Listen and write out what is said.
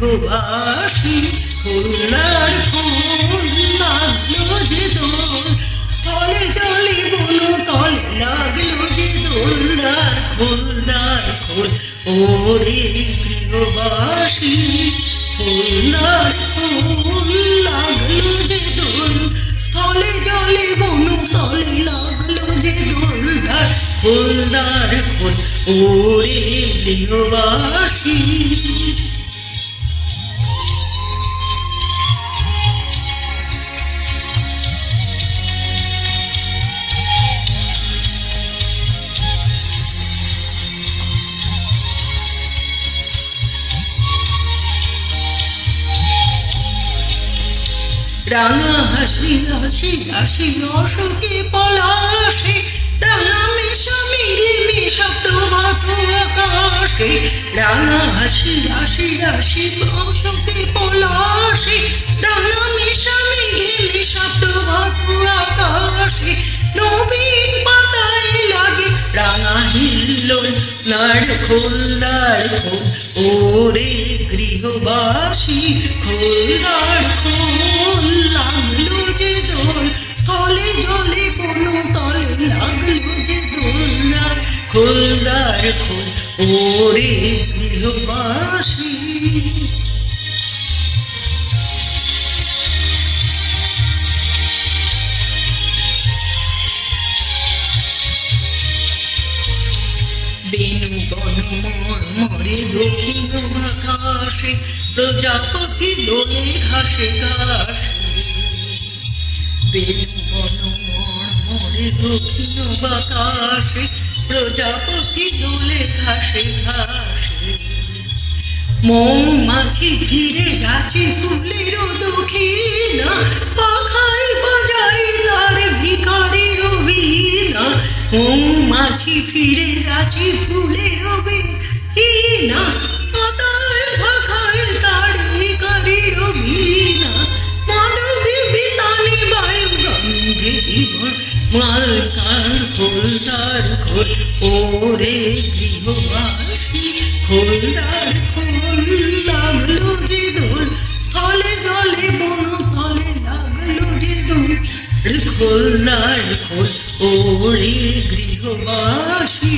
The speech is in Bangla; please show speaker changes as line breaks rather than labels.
গৃহবাসী খুলনার ফুল লাগলো যে দোল স্থলে জলে বনো তলে লাগলো যে দোলদার খোল ওরে গৃহবাসী খুলনার ফুল লাগলো যে দোল স্থলে জলে বনো তলে লাগলো যে দোলদার খোল ওরে গৃহবাসী। রাঙা হাসি হাসি হাসি অশোকে পলাশে রাঙা মেশা মেঘে মেশাব্দ মাথো আকাশে রাঙা হাসি হাসি হাসি অশোকে পলাশে রাঙা মেশা মেঘে মেশাব্দ মাথো আকাশে নবীন পাতায় লাগে রাঙা হিল্লোল নাড় খোল ওরে গৃহবাসী খোল লাগলো যে দোল স্থলে জলে বনো তলে লাগলো যে দোলদার খোল ওরে গৃহবাসী। বেনু বন মরে দক্ষিণ আকাশে প্রজাপতি দোলে ঘাসে বেনু বন মরে দক্ষিণ বাতাসে প্রজাপতি দোলে ঘাসে মৌমাছি ফিরে যাচ্ছে ফুলের দক্ষিণা পাখায় বাজায় তার ভিখারির বীণা মৌমাছি ফিরে যাচ্ছে ফুলের দক্ষিণা পাতায় পাখায় তার ভিখারির বীণা মাধবী বিতানে বায়ু গন্ধে মালকার খোল ওরে গৃহবাসী খোল লাগলো যে দোল স্থলে জলে বনো তলে লাগলো যে দোল খোল ওরে গৃহবাসী।